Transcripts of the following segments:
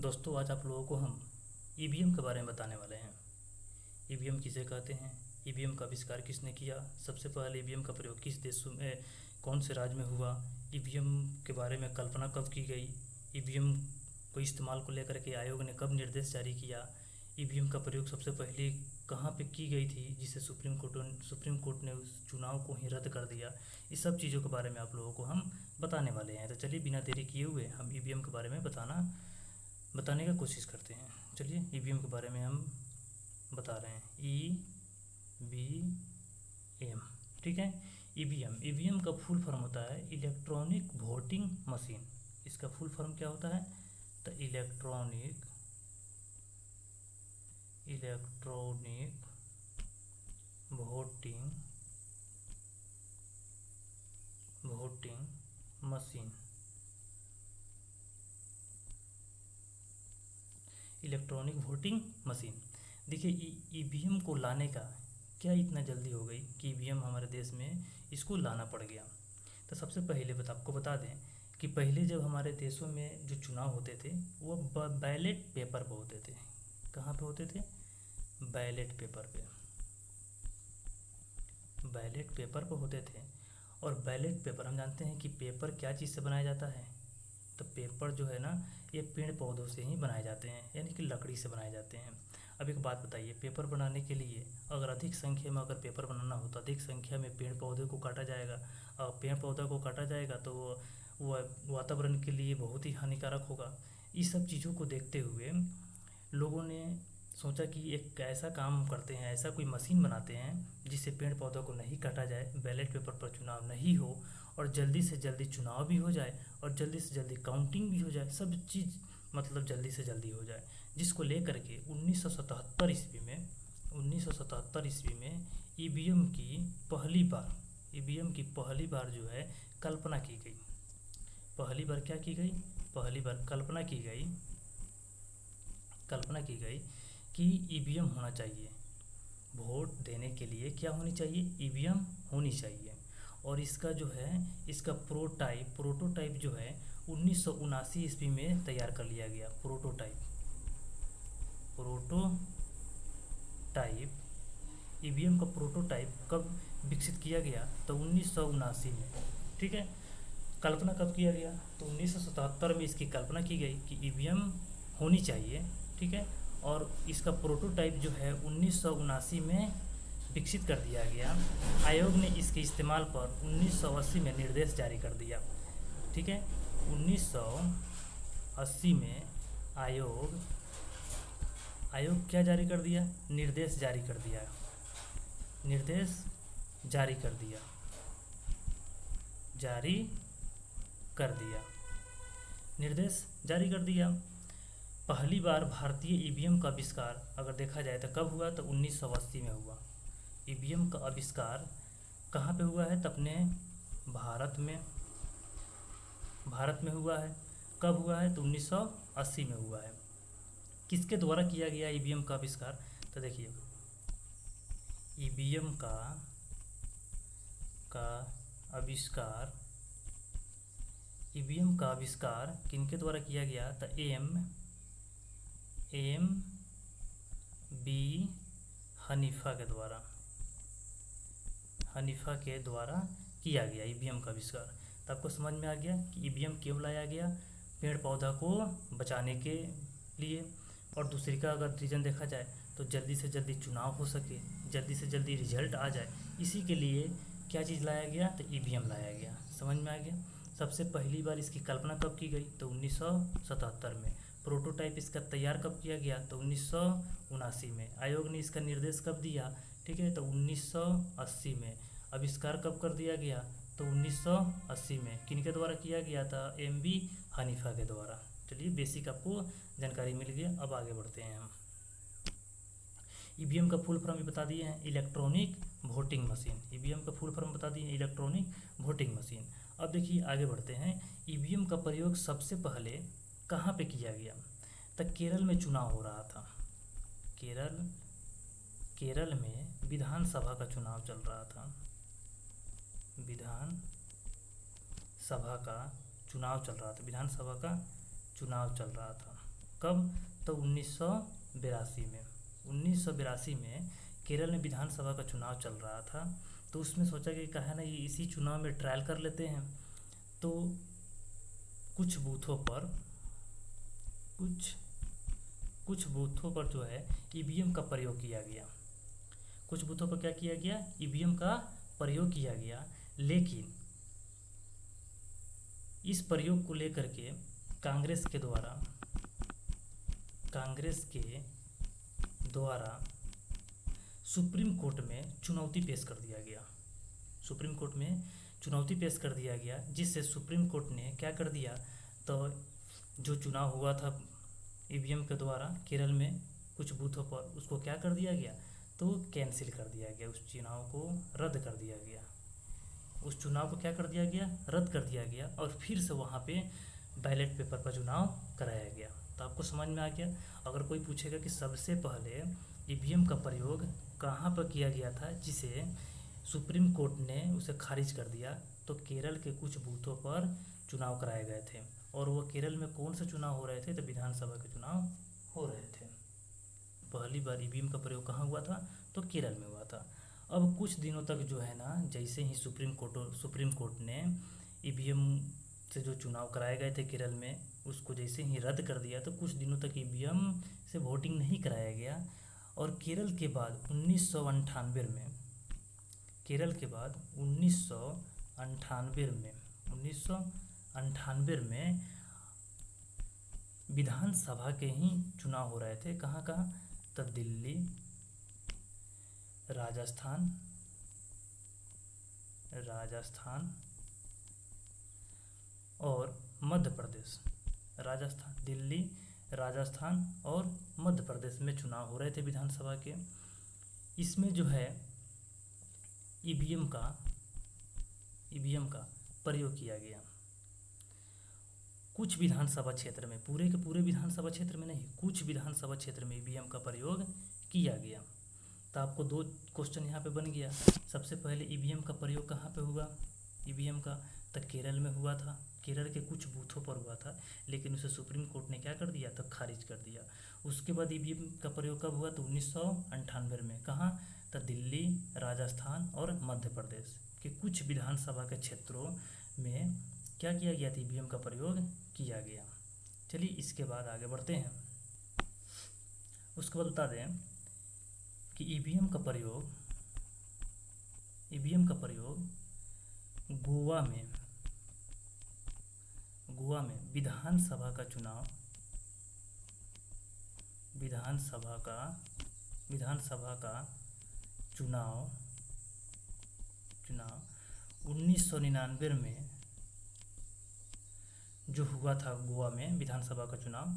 दोस्तों, आज आप लोगों को हम ईवीएम के बारे में बताने वाले हैं। ईवीएम किसे कहते हैं, ईवीएम का आविष्कार किसने किया, सबसे पहले ईवीएम का प्रयोग किस देश में, कौन से राज्य में हुआ, ईवीएम के बारे में कल्पना कब की गई, ईवीएम को इस्तेमाल को लेकर के आयोग ने कब निर्देश जारी किया, ईवीएम का प्रयोग सबसे पहले कहाँ पे की गई थी जिसे सुप्रीम कोर्ट ने उस चुनाव को ही रद्द कर दिया। इस सब चीज़ों के बारे में आप लोगों को हम बताने वाले हैं। तो चलिए बिना देरी किए हुए हम ईवीएम के बारे में बताने का कोशिश करते हैं। चलिए ईवीएम के बारे में हम बता रहे हैं। ईवीएम, ठीक है। ईवीएम का फुल फॉर्म होता है इलेक्ट्रॉनिक वोटिंग मशीन। इसका फुल फॉर्म क्या होता है? तो electronic voting machine. Electronic voting machine. देखिए, ईवीएम को लाने का क्या इतना जल्दी हो गई कि ईवीएम हमारे देश में इसको लाना पड़ गया। तो सबसे पहले आपको बता दें कि पहले जब हमारे देशों में जो चुनाव होते थे वो बैलेट पेपर पर होते थे। कहाँ पे होते थे? बैलेट पेपर पर होते थे। और बैलेट पेपर हम जानते हैं कि पेपर क्या चीज़ से बनाया जाता है। तो पेपर जो है ना, ये पेड़ पौधों से ही बनाए जाते हैं, यानी कि लकड़ी से बनाए जाते हैं। अब एक बात बताइए, पेपर बनाने के लिए अगर अधिक संख्या में अगर पेपर बनाना हो तो अधिक संख्या में पेड़ पौधे को काटा जाएगा। और पेड़ पौधों को काटा जाएगा तो वो वातावरण के लिए बहुत ही हानिकारक होगा। इस सब चीज़ों को देखते हुए लोगों ने सोचा कि एक ऐसा काम करते हैं, ऐसा कोई मशीन बनाते हैं जिससे पेड़ पौधों को नहीं काटा जाए, बैलेट पेपर पर चुनाव नहीं हो और जल्दी से जल्दी चुनाव भी हो जाए और जल्दी से जल्दी काउंटिंग भी हो जाए, सब चीज़ मतलब जल्दी से जल्दी हो जाए। जिसको लेकर के 1977 ईस्वी में ईवीएम की पहली बार जो है कल्पना की गई। पहली बार क्या की गई? पहली बार कल्पना की गई कि ईवीएम होना चाहिए। वोट देने के लिए क्या होनी चाहिए? ईवीएम होनी चाहिए। और इसका जो है इसका प्रोटोटाइप जो है 1979 ईस्वी में तैयार कर लिया गया। प्रोटोटाइप ईवीएम का प्रोटोटाइप कब विकसित किया गया? तो 1979 में, ठीक है। कल्पना कब किया गया? तो 1977 में इसकी कल्पना की गई कि ईवीएम होनी चाहिए, ठीक है। और इसका प्रोटोटाइप जो है 1979 में विकसित कर दिया गया। आयोग ने इसके इस्तेमाल पर 1980 में निर्देश जारी कर दिया, ठीक है। 1980 में आयोग क्या जारी कर दिया? निर्देश जारी कर दिया। पहली बार भारतीय ईवीएम का आविष्कार अगर देखा जाए तो कब हुआ? तो 1980 में हुआ। ईवीएम का आविष्कार कहाँ पे हुआ है? तो अपने भारत में हुआ है। कब हुआ है? तो 1980 में हुआ है। किसके द्वारा किया गया ईवीएम का आविष्कार? तो देखिए, ईवीएम का आविष्कार किनके द्वारा किया गया? तो एम बी हनीफा के द्वारा किया गया ईवीएम का आविष्कार। तो आपको समझ में आ गया कि ईवीएम क्यों लाया गया? पेड़ पौधा को बचाने के लिए। और दूसरी का अगर रीज़न देखा जाए तो जल्दी से जल्दी चुनाव हो सके, जल्दी से जल्दी रिजल्ट आ जाए, इसी के लिए क्या चीज़ लाया गया? तो ईवीएम लाया गया। समझ में आ गया। सबसे पहली बार इसकी कल्पना कब की गई? तो 1977 में। प्रोटोटाइप इसका तैयार कब किया गया? तो 1979 में। आयोग ने इसका निर्देश कब दिया? ठीक है, तो 1980 में। आविष्कार कब कर दिया गया? तो 1980 में। किन के द्वारा किया गया था? एम बी हनीफा के द्वारा। चलिए, बेसिक आपको जानकारी मिल गया। अब आगे बढ़ते हैं हम। ईवीएम का फुल फॉर्म भी बता दिए हैं, इलेक्ट्रॉनिक वोटिंग मशीन। ईवीएम का फुल फॉर्म बता दिए, इलेक्ट्रॉनिक वोटिंग मशीन। अब देखिए आगे बढ़ते हैं। ईवीएम का प्रयोग सबसे पहले कहाँ पे किया गया? तो केरल में चुनाव हो रहा था। केरल में विधानसभा का चुनाव चल रहा था। विधानसभा का चुनाव चल रहा था। कब? तो 1982 में। 1982 में केरल में विधानसभा का चुनाव चल रहा था, तो उसमें सोचा कि कहा ना ये इसी चुनाव में ट्रायल कर लेते हैं। तो कुछ बूथों पर जो है ईवीएम का प्रयोग किया गया। कुछ बूथों पर क्या किया गया? ईवीएम का प्रयोग किया गया। लेकिन इस प्रयोग को लेकर के कांग्रेस के द्वारा सुप्रीम कोर्ट में चुनौती पेश कर दिया गया। सुप्रीम कोर्ट में चुनौती पेश कर दिया गया, जिससे सुप्रीम कोर्ट ने क्या कर दिया? तो जो चुनाव हुआ था ईवीएम के द्वारा केरल में कुछ बूथों पर, उसको क्या कर दिया गया? तो कैंसिल कर दिया गया। उस चुनाव को रद्द कर दिया गया। उस चुनाव को क्या कर दिया गया? रद्द कर दिया गया। और फिर से वहाँ पे बैलेट पेपर पर चुनाव कराया गया। तो आपको समझ में आ गया। अगर कोई पूछेगा कि सबसे पहले ईवीएम का प्रयोग कहाँ पर किया गया था जिसे सुप्रीम कोर्ट ने उसे खारिज कर दिया, तो केरल के कुछ बूथों पर चुनाव कराए गए थे। और वो केरल में कौन से चुनाव हो रहे थे? तो विधानसभा के चुनाव हो रहे थे। पहली बार ईवीएम का प्रयोग कहाँ हुआ था? तो केरल में हुआ था। अब कुछ दिनों तक जो है ना, जैसे ही सुप्रीम कोर्ट ने ईवीएम से जो चुनाव कराए गए थे केरल में, उसको जैसे ही रद्द कर दिया, तो कुछ दिनों तक ईवीएम से वोटिंग नहीं कराया गया। और केरल के बाद 1998 में विधानसभा के ही चुनाव हो रहे थे। कहाँ कहाँ? तो दिल्ली, राजस्थान और मध्य प्रदेश। दिल्ली, राजस्थान और मध्य प्रदेश में चुनाव हो रहे थे विधानसभा के। इसमें जो है ईवीएम का प्रयोग किया गया। कुछ विधानसभा क्षेत्र में, पूरे के पूरे विधानसभा क्षेत्र में नहीं, कुछ विधानसभा क्षेत्र में ईवीएम का प्रयोग किया गया। तो आपको 2 क्वेश्चन यहाँ पे बन गया। सबसे पहले ईवीएम का प्रयोग कहाँ पे हुआ? ईवीएम का तो केरल में हुआ था। केरल के कुछ बूथों पर हुआ था, लेकिन उसे सुप्रीम कोर्ट ने क्या कर दिया? तो खारिज कर दिया। उसके बाद ईवीएम का प्रयोग कब हुआ? तो 1998 में। कहाँ? तो दिल्ली, राजस्थान और मध्य प्रदेश के कुछ विधानसभा के क्षेत्रों में क्या किया गया था? ईवीएम का प्रयोग किया गया। चलिए इसके बाद आगे बढ़ते हैं। उसके बाद बता दें कि ईवीएम का प्रयोग गोवा में विधानसभा का चुनाव 1999 में जो हुआ था गोवा में विधानसभा का चुनाव,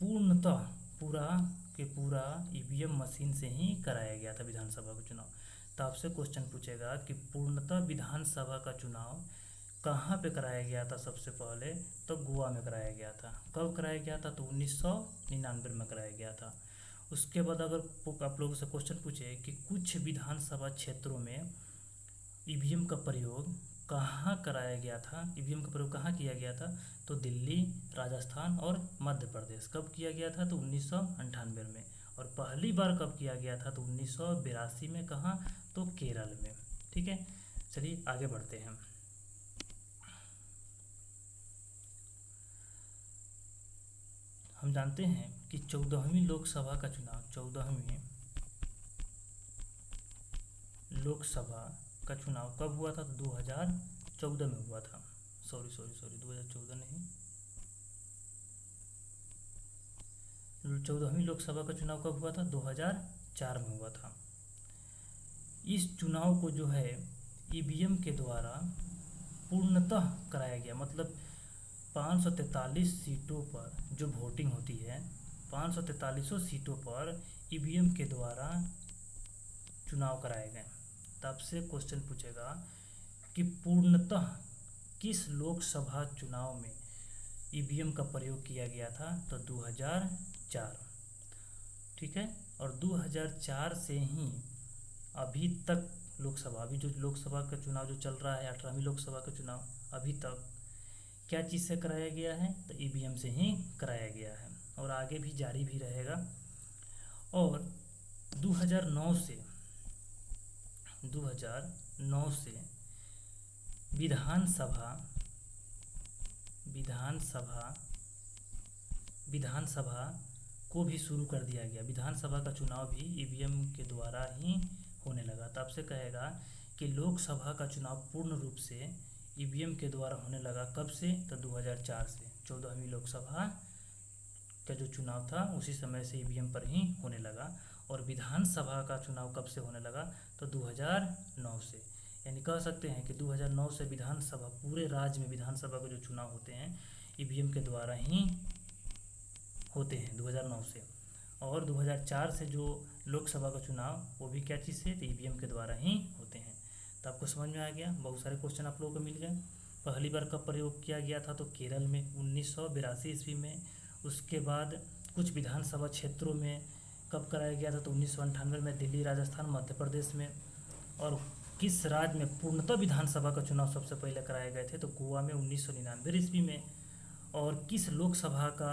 पूर्णतः पूरा ईवीएम मशीन से ही कराया गया था विधानसभा का चुनाव। तो आपसे क्वेश्चन पूछेगा कि पूर्णतः विधानसभा का चुनाव कहाँ पे कराया गया था? सबसे पहले तो गोवा में कराया गया था। कब कराया गया था? तो 1999 में कराया गया था। उसके बाद अगर आप लोगों से क्वेश्चन पूछे कि कुछ विधानसभा क्षेत्रों में ईवीएम का प्रयोग कहाँ कराया गया था, ईवीएम का प्रयोग कहाँ किया गया था? तो दिल्ली, राजस्थान और मध्य प्रदेश। कब किया गया था? तो 1998 में। और पहली बार कब किया गया था? तो 1982 में। कहाँ? तो केरल में। ठीक है, चलिए आगे बढ़ते हैं। हम जानते हैं कि 14वीं लोकसभा का चुनाव 14वीं लोकसभा का चुनाव कब हुआ था? तो 2014 में हुआ था। सॉरी 2014 नहीं, 14वीं लोकसभा का चुनाव कब हुआ था? 2004 में हुआ था। इस चुनाव को जो है ईवीएम के द्वारा पूर्णतः कराया गया। मतलब 543 सीटों पर जो वोटिंग होती है, 543 सीटों पर ईवीएम के द्वारा चुनाव कराए गए। तब से क्वेश्चन पूछेगा कि पूर्णतः किस लोकसभा चुनाव में ईवीएम का प्रयोग किया गया था? तो 2004। ठीक है, और 2004 से ही अभी तक अभी जो लोकसभा का चुनाव जो चल रहा है, 18वीं लोकसभा का चुनाव, अभी तक क्या चीज़ से कराया गया है, तो ईवीएम से ही कराया गया है और आगे भी जारी भी रहेगा। और 2009 से 2009 से विधानसभा विधानसभा विधानसभा को भी शुरू कर दिया गया। विधानसभा का चुनाव भी ईवीएम के द्वारा ही होने लगा। तो आपसे कहेगा कि लोकसभा का चुनाव पूर्ण रूप से ईवीएम के द्वारा होने लगा कब से, तो 2004 से। 14वीं लोकसभा का जो चुनाव था उसी समय से ईवीएम पर ही होने लगा। और विधानसभा का चुनाव कब से होने लगा, तो 2009 से। यानी कह सकते हैं कि 2009 से विधानसभा, पूरे राज्य में विधानसभा के जो चुनाव होते हैं ईवीएम के द्वारा ही होते हैं 2009 से। और 2004 से जो लोकसभा का चुनाव वो भी क्या चीज़ से, तो ईवीएम के द्वारा ही होते हैं। तो आपको समझ में आ गया। बहुत सारे क्वेश्चन आप लोगों को मिल गए। पहली बार कब प्रयोग किया गया था, तो केरल में 1982 ईस्वी में। उसके बाद कुछ विधानसभा क्षेत्रों में कब कराया गया था, तो 1998 में दिल्ली, राजस्थान, मध्य प्रदेश में। और किस राज्य में पूर्णतः विधानसभा का चुनाव सबसे पहले कराए गए थे, तो गोवा में 1999 ईस्वी में। और किस लोकसभा का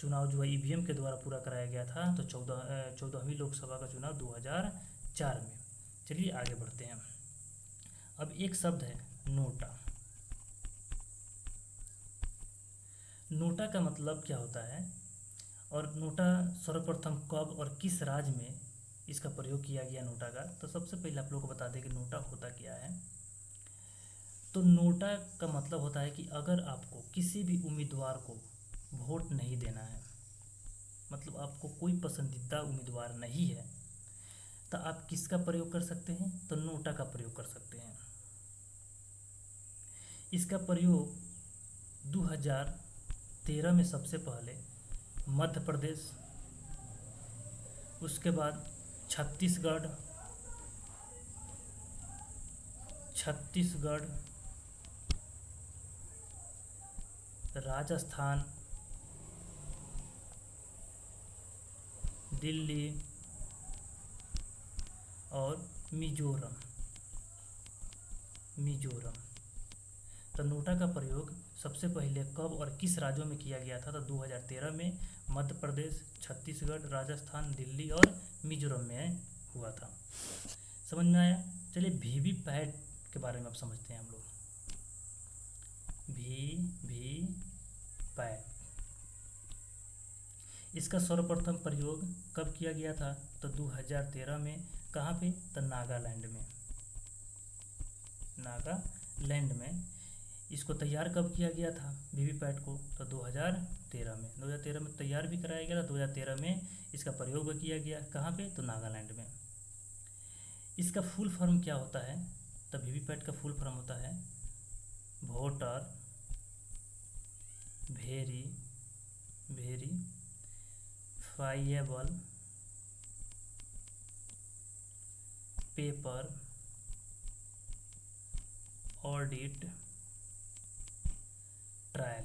चुनाव जो है ईवीएम के द्वारा पूरा कराया गया था, तो 14वीं लोकसभा का चुनाव 2004 में। चलिए आगे बढ़ते हैं। अब एक शब्द है नोटा। नोटा का मतलब क्या होता है, और नोटा सर्वप्रथम कब और किस राज्य में इसका प्रयोग किया गया नोटा का। तो सबसे पहले आप लोगों को बता दें कि नोटा होता क्या है। तो नोटा का मतलब होता है कि अगर आपको किसी भी उम्मीदवार को वोट नहीं देना है, मतलब आपको कोई पसंदीदा उम्मीदवार नहीं है, तो आप किसका प्रयोग कर सकते हैं, तो नोटा का प्रयोग कर सकते हैं। इसका प्रयोग 2013 में सबसे पहले मध्य प्रदेश, उसके बाद छत्तीसगढ़, राजस्थान, दिल्ली और मिजोरम। तो नोटा का प्रयोग सबसे पहले कब और किस राज्यों में किया गया था, तो 2013 में मध्य प्रदेश, छत्तीसगढ़, राजस्थान, दिल्ली और मिजोरम में हुआ था। समझ में आया। चलिए वीवीपैट के बारे में अब समझते हैं हम लोग। वीवीपैट, इसका सर्वप्रथम प्रयोग कब किया गया था, तो 2013 में। कहाँ पे, तो नागालैंड में। इसको तैयार कब किया गया था वीवीपैट को, तो 2013 में। 2013 में तैयार भी कराया गया था, 2013 में इसका प्रयोग भी किया गया। कहाँ पे, तो नागालैंड में। इसका फुल फॉर्म क्या होता है, तो वीवीपैट का फुल फॉर्म होता है voter verifiable paper audit trial.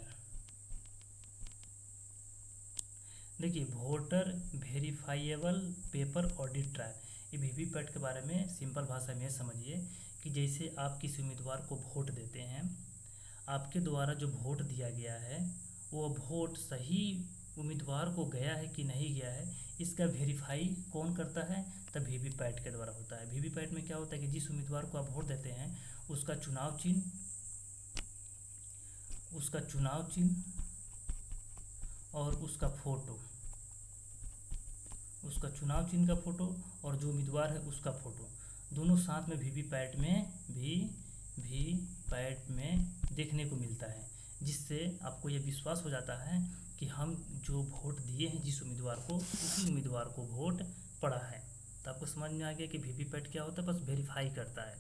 देखिए voter verifiable paper audit trial, ये वीवीपैट के बारे में सिंपल भाषा में समझिए कि जैसे आप किसी उम्मीदवार को वोट देते हैं, आपके द्वारा जो वोट दिया गया है वो वोट सही उम्मीदवार को गया है कि नहीं गया है, इसका वेरीफाई कौन करता है, तब वीवीपैट के द्वारा होता है। वीवीपैट में क्या होता है कि जिस उम्मीदवार को आप वोट देते हैं उसका चुनाव चिन्ह और उसका चुनाव चिन्ह का फोटो और जो उम्मीदवार है उसका फोटो दोनों साथ में वीवीपैट में देखने को मिलता है, जिससे आपको ये विश्वास हो जाता है कि हम जो वोट दिए हैं जिस उम्मीदवार को, उसी उम्मीदवार को वोट पड़ा है। तो आपको समझ में आ गया कि वीवीपैट क्या होता है, बस वेरीफाई करता है।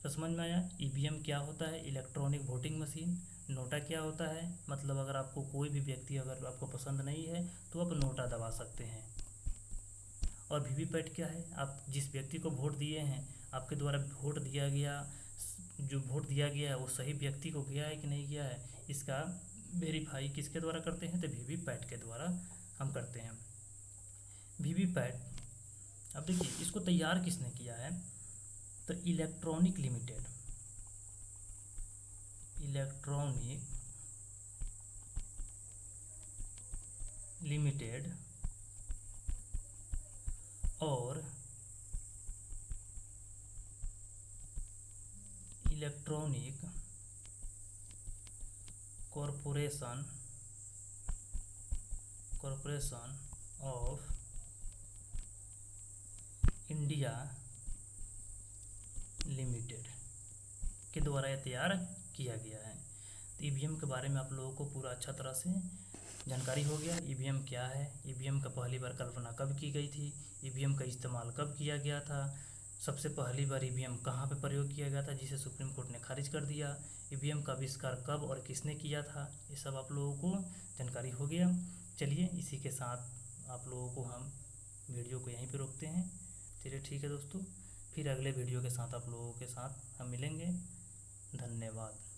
तो समझ में आया। ईवीएम क्या होता है, इलेक्ट्रॉनिक वोटिंग मशीन। नोटा क्या होता है, मतलब अगर आपको कोई भी व्यक्ति अगर आपको पसंद नहीं है तो आप नोटा दबा सकते हैं। और वीवीपैट क्या है, आप जिस व्यक्ति को वोट दिए हैं, आपके द्वारा वोट दिया गया, जो वोट दिया गया है वो सही व्यक्ति को गया है कि नहीं गया है, इसका वेरीफाई किसके द्वारा करते हैं, तो वीवीपैट के द्वारा हम करते हैं। वीवीपैट, अब देखिए इसको तैयार किसने किया है, तो इलेक्ट्रॉनिक लिमिटेड और electronic corporation of India limited के द्वारा यह तैयार किया गया है। तो ईवीएम के बारे में आप लोगों को पूरा अच्छा तरह से जानकारी हो गया। ईवीएम क्या है, ईवीएम का पहली बार कल्पना कब की गई थी, ईवीएम का इस्तेमाल कब किया गया था, सबसे पहली बार ईवीएम कहाँ पे प्रयोग किया गया था जिसे सुप्रीम कोर्ट ने खारिज कर दिया, ईवीएम का आविष्कार कब और किसने किया था, ये सब आप लोगों को जानकारी हो गया। चलिए इसी के साथ आप लोगों को हम वीडियो को यहीं पे रोकते हैं। चलिए ठीक है दोस्तों, फिर अगले वीडियो के साथ आप लोगों के साथ हम मिलेंगे। धन्यवाद।